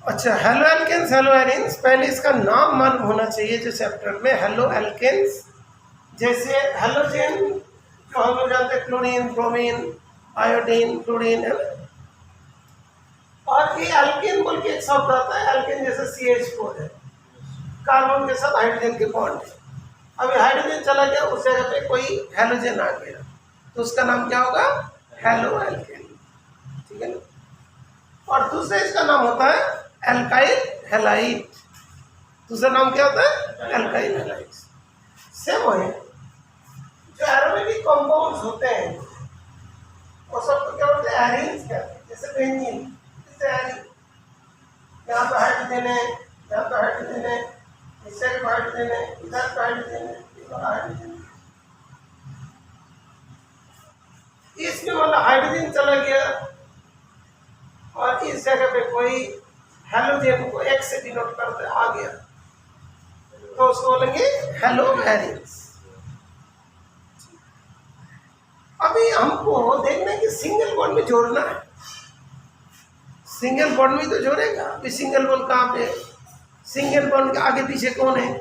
अच्छा, halo alkanes, hello arenes, पहले इसका नाम मालूम होना चाहिए जो चैप्टर में। हेलो एल्केन्स जैसे हेलोजन जो हम लोग जानते हैं, क्लोरीन, ब्रोमीन, आयोडीन, क्लोरीन, है ना। और ये एल्केन बोल के एक शब्द आता है, एल्केन जैसे CH4 है, कार्बन के साथ हाइड्रोजन के बॉन्ड है। अभी हाइड्रोजन चला गया, उस जगह पे कोई हेलोजन आ गया, तो उसका नाम क्या होगा? हेलो एल्केन, ठीक है ना। और दूसरा इसका नाम होता है एल्काइल हैलाइड। दूसरा नाम क्या होता है? Alkyl halide. सेम है, जो एरोमेटिक कंपाउंड्स होते हैं वो सबको क्या बोलते हैं? एरीन्स कहते हैं। जैसे बेंजीन, जैसे एरीन, यहाँ पे हाइड्रोजन है, यहाँ पे हाइड्रोजन है, इस साइड पे हाइड्रोजन है, इधर पे हाइड्रोजन है, इधर हाइड्रोजन है। इसमें मतलब हाइड्रोजन चला गया और इस जगह पे कोई हेलोजन को X से डिनोट करते आ गया, तो उसको बोलेंगे हेलो एरिन्स। अभी हमको देखना है कि सिंगल बॉन्ड में जोड़ना है। सिंगल बॉन्ड में तो जोड़ेगा। अभी सिंगल बॉन्ड कहाँ पे? सिंगल बॉन्ड के आगे पीछे कौन है,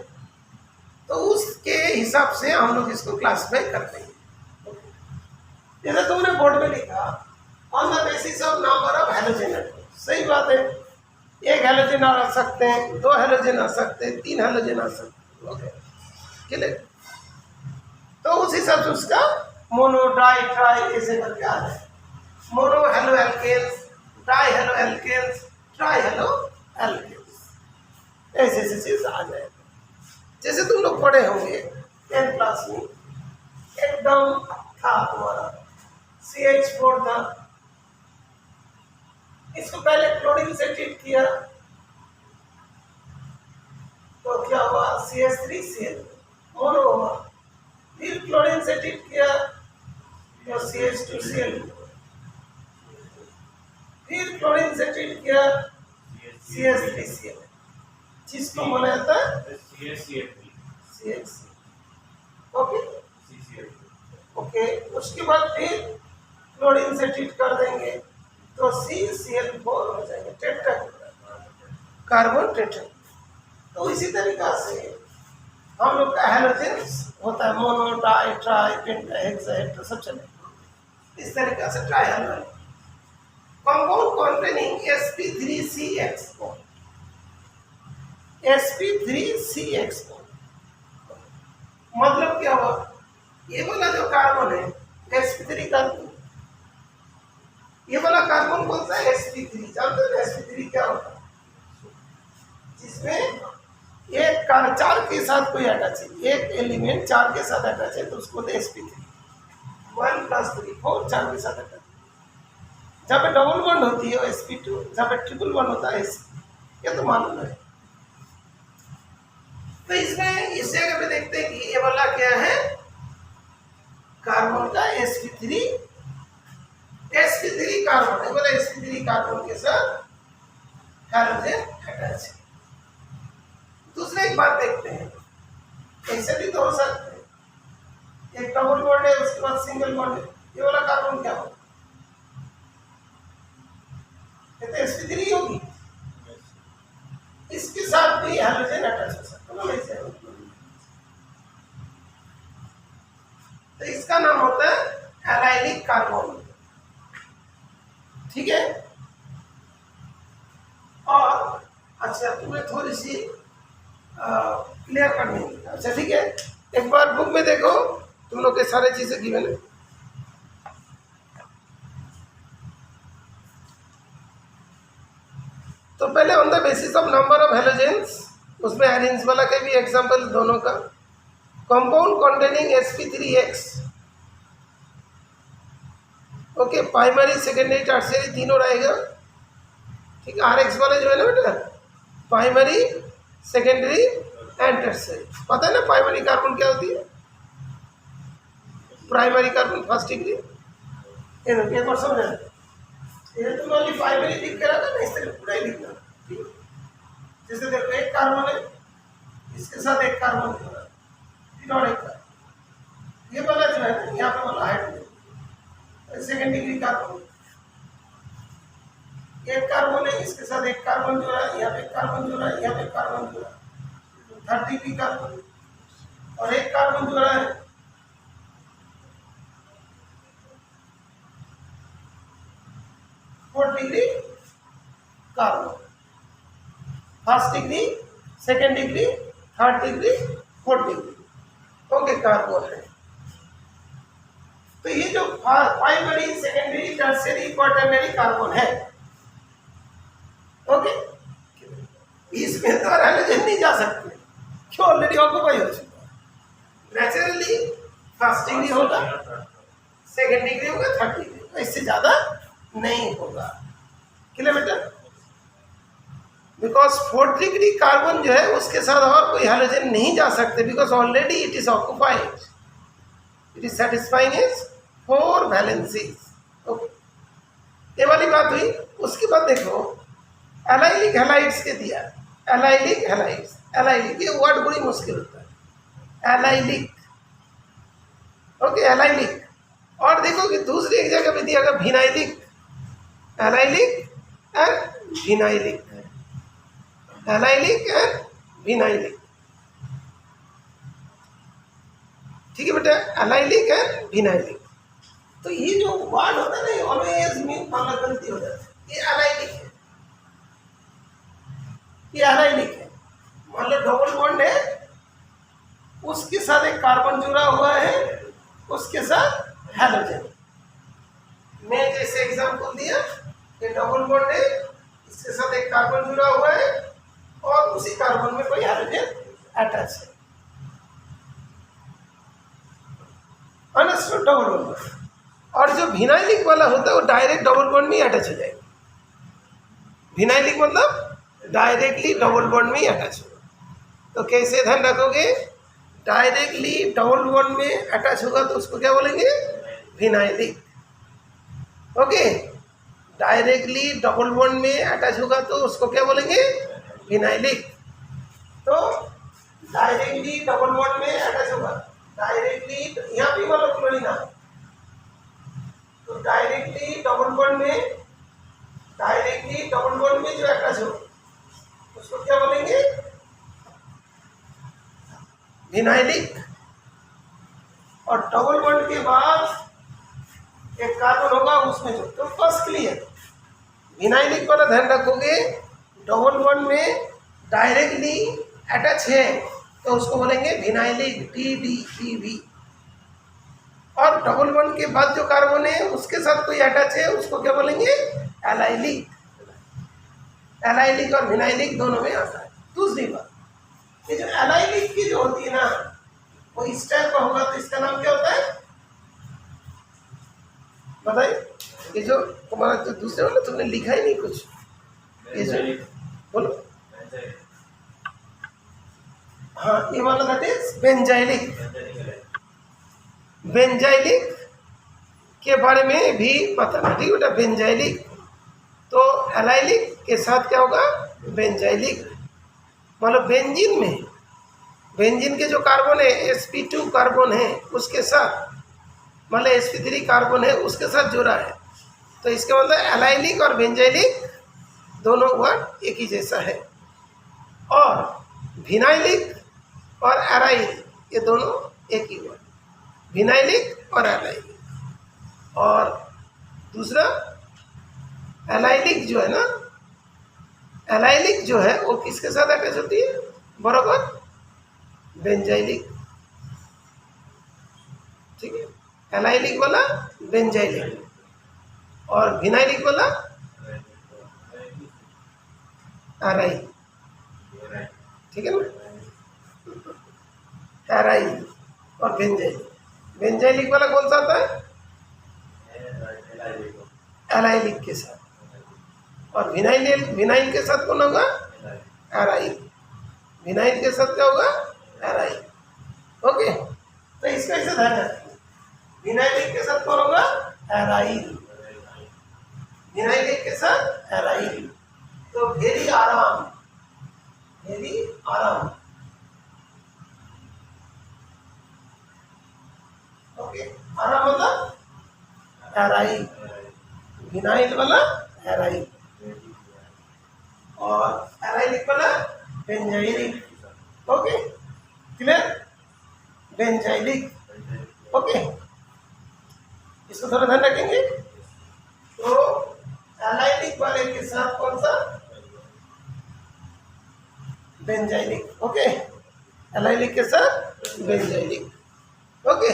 तो उसके हिसाब से हम लोग इसको क्लासिफाई करते हैं। जैसे तुमने बोर्ड में लिखा on the basis of number of halogen, सही बात है। एक हेलोजन आ सकते हैं, दो हेलोजन आ सकते हैं, तीन हेलोजन आ सकते हैं, ओके क्लियर। तो उस हिसाब से उसका मोनो, डाई, ट्राई ऐसे करके आ जाए। Mono halo alkanes, di halo alkanes, tri halo alkanes, ऐसे ऐसे चीज आ जाए। जैसे तुम लोग पढ़े होंगे 10th क्लास में, एकदम था तुम्हारा CH4 था, इसको पहले क्लोरीन से ट्रीट किया तो क्या हुआ? CH3Cl मोनो हुआ। फिर क्लोरीन से ट्रीट किया तो CH2Cl, फिर क्लोरीन से ट्रीट किया CH3Cl, जिसको बोला जाता है CHC, ओके ओके। उसके बाद फिर क्लोरीन से ट्रीट कर देंगे तो CCl4 हो जाएगा, टेट्रा कार्बन टेट्रा। तो इसी तरीका से हम लोग का हेलोजन होता है, मोनो, डाई, ट्राई, पेंटा, हेक्सा, हेक्टा, सब चले इस तरीका से try hello. Compound containing sp3CX bond, sp3CX bond मतलब क्या हुआ? ये वाला जो कार्बन है sp3 कार्बन, ये वाला कार्बन कौन सा है? sp3। जानते हो sp3 क्या होता है? जिसमें एक चार के साथ कोई अटैच है, एक एलिमेंट चार के साथ अटैच है तो उसको बोलते हैं sp3। 1 + 3 4, चार के साथ अटैच। जहाँ पे डबल बॉन्ड होती है sp2, जहाँ पे ट्रिपल बॉन्ड होता है ये तो मालूम है। तो इसमें इस जगह पे देखते हैं कि ये वाला क्या है? कार्बन का sp3 कार्बन है, बोला sp3 कार्बन के साथ हाइड्रोजन अटैच है। दूसरा एक बात देखते हैं, ऐसे भी तो हो सकते हैं, एक डबल बॉन्ड है उसके बाद सिंगल बॉन्ड है, ये वाला कार्बन क्या होगा? ये तो sp3 होगी, इसके साथ भी हाइड्रोजन अटैच हो सकता है। तो इसका नाम होता है एलाइलिक कार्बन, ठीक है। और अच्छा, तुम्हें थोड़ी सी क्लियर करनी है, अच्छा ठीक है। एक बार बुक में देखो, तुम लोग के सारे चीजें गिवन है। तो पहले on the basis of number of halogens, उसमें एरिन्स वाला के भी एग्जांपल दोनों का। Compound containing sp3X, okay, primary, secondary, tertiary तीनों रहेगा, ठीक है। RX वाले जो है ना बेटा, प्राइमरी, सेकेंडरी एंड टर्शियरी। पता है ना प्राइमरी कार्बन क्या होती है? प्राइमरी कार्बन फर्स्ट डिग्री, एक बार समझा। ये तो ओनली प्राइमरी लिख के रखा ना, इस तरह पूरा ही लिखना, ठीक है। जैसे देखो एक कार्बन है, इसके साथ एक कार्बन फिर और एक कार्बन, ये वाला जो है ना यहाँ पे वाला हाइड्रोजन सेकेंड डिग्री कार्बन, एक कार्बन है, इसके साथ एक कार्बन जुड़ा है, यहाँ पे कार्बन जुड़ा है, यहाँ पे कार्बन जुड़ा है, 30 डिग्री कार्बन, और एक कार्बन जुड़ा है, fourth degree carbon, first degree, second degree, third degree, fourth degree, okay carbon है। तो ये जो primary, secondary, tertiary, quaternary carbon है, ओके, इसमें तो हाइड्रोजन नहीं जा सकते, क्यों, ऑलरेडी ऑक्यूपाई हो चुका है। नेचुरली फर्स्ट डिग्री होगा, सेकेंड डिग्री होगा, थर्ड डिग्री होगा, इससे ज्यादा नहीं होगा। Kilometre, because fourth degree carbon जो है उसके साथ और कोई हाइड्रोजन नहीं जा सकते, because already it is occupied, it is satisfying is 4 valencies, okay, ये वाली बात हुई। उसके बाद देखो एलाइलिक हैलाइड्स के दिया, एलाइलिक हैलाइड्स, एलाइलिक ये वर्ड बड़ी मुश्किल होता है, एलाइलिक, ओके, एलाइलिक। और देखो कि दूसरी एक जगह पे दिया गया vinylic, allylic and vinylic, allylic and vinylic, ठीक है बेटा, एलाइलिक एंड विनाइलिक। तो ये जो वर्ड होता है ना, ये ऑलवेज मीन वाला गलती हो जाती है, ये एलाइलिक है, ये एलाइलिक है। मान लो डबल बॉन्ड है, उसके साथ एक कार्बन जुड़ा हुआ है, उसके साथ हाइड्रोजन, मैं जैसे एग्जांपल दिया, ये डबल बॉन्ड है, इसके साथ एक कार्बन जुड़ा हुआ है, और उसी कार्बन में कोई हाइड्रोजन अटैच है, अंडरस्टूड, डबल बॉन्ड। और जो विनाइलिक वाला होता है वो डायरेक्ट डबल बॉन्ड में अटैच हो जाएगा, विनाइलिक मतलब डायरेक्टली डबल बॉन्ड में अटैच होगा। तो कैसे ध्यान रखोगे, डायरेक्टली डबल बॉन्ड में अटैच होगा तो उसको क्या बोलेंगे, vinylic, okay, directly double bond में अटैच होगा तो उसको क्या बोलेंगे, विनाइलिक। तो डायरेक्टली डबल बॉन्ड में अटैच होगा, डायरेक्टली यहाँ भी मतलब क्लोरीन है, तो डायरेक्टली डबल बॉन्ड में, डायरेक्टली डबल बॉन्ड में जो अटैच हो उसको क्या बोलेंगे, विनाइलिक। और डबल बॉन्ड के बाद एक कार्बन होगा उसमें जो, तो फर्स्ट क्लियर, विनाइलिक वाला ध्यान रखोगे, डबल बॉन्ड में डायरेक्टली अटैच है तो उसको बोलेंगे विनाइलिक, DDPV। और डबल बॉन्ड के बाद जो कार्बन है उसके साथ कोई अटैच है उसको क्या बोलेंगे, एलाइलिक। एलाइलिक और विनाइलिक दोनों में आता है। दूसरी बात, ये जो एलाइलिक की जो होती है ना, वो इस टाइप का होगा तो इसका नाम क्या होता है, बताइए। ये जो तुम्हारा जो दूसरे वाला तुमने लिखा ही नहीं कुछ, ये जो बोलो, हाँ, ये वाला दैट इज बेंजाइलिक। बेंजाइलिक के बारे में भी पता ना, ठीक बेटा, बेंजाइलिक। तो एलाइलिक के साथ क्या होगा, बेंजाइलिक, मतलब बेंजीन में, बेंजीन के जो कार्बन है sp2 कार्बन है उसके साथ, मतलब sp3 कार्बन है उसके साथ जुड़ा है, तो इसका मतलब एलाइलिक और बेंजाइलिक दोनों वर्ड एक ही जैसा है। और विनाइलिक और एराइल ये दोनों एक ही वर्ड, विनाइलिक और एलाइलिक। और दूसरा एलाइलिक जो है ना, एलाइलिक जो है वो किसके साथ अटैच होती है, बराबर, बेंजाइलिक, ठीक है, एलाइलिक वाला बेंजाइलिक, और विनाइलिक वाला एराइल, ठीक है ना, एराइल और बेंजाइलिक। बेंजाइलिक वाला कौन सा आता है, एलाइलिक के साथ, और विनाइल, विनाइल के साथ कौन होगा, एराइल, विनाइल के साथ क्या होगा, एराइल, ओके। तो इसका ऐसे ध्यान रखिए, विनाइलिक के साथ कौन होगा, एराइल, विनाइलिक के साथ एराइल। तो वेरी आराम, वेरी आराम, ओके, आराम मतलब एराइल, विनाइल वाला एराइल, और एराइलिक वाला benzylic. Okay clear, benzylic. Okay इसको थोड़ा ध्यान रखेंगे। तो एलाइलिक वाले के साथ कौन सा, बेंजाइलिक। ओके एलाइलिक के साथ बेंजाइलिक। ओके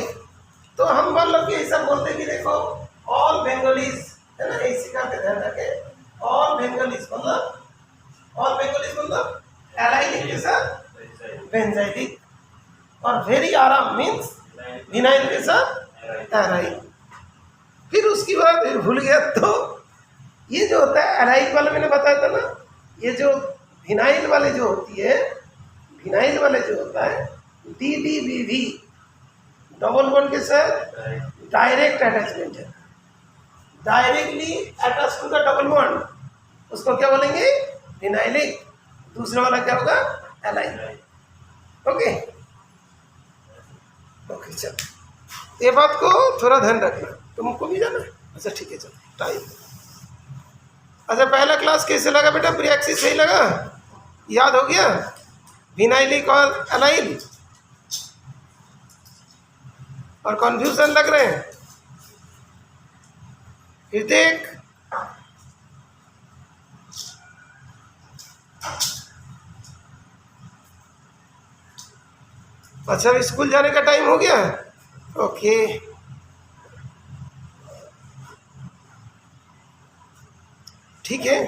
तो हम मान लो कि ऐसा बोलते कि देखो ऑल बेंगोलीज है ना, इसी का ध्यान रखें। ऑल बेंगोलीज मतलब, ऑल बेंगोलीज मतलब एलाइलिक के साथ बेंजाइलिक, और वेरी आराम मीन्स विनाइल के साथ एराइल। फिर उसकी बाद भूल गया, तो ये जो होता है एराइल वाला मैंने बताया था ना, ये जो विनाइल वाले जो होती है, विनाइल वाले जो होता है DDBV डबल बॉन्ड के साथ डायरेक्ट अटैचमेंट है, directly attach to the double bond, उसको क्या बोलेंगे, विनाइलिक। दूसरा वाला क्या होगा, एलाइल। ओके ओके चलो ये बात को थोड़ा ध्यान रखना। तुमको भी जाना है? अच्छा ठीक है चलो टाइम। अच्छा पहला क्लास कैसे लगा बेटा, प्रीएक्सिस सही लगा, याद हो गया, विनाइलिक और एलाइल, और कन्फ्यूजन लग रहे हैं? फिर देख अच्छा अब स्कूल जाने का टाइम हो गया। ओके ठीक है।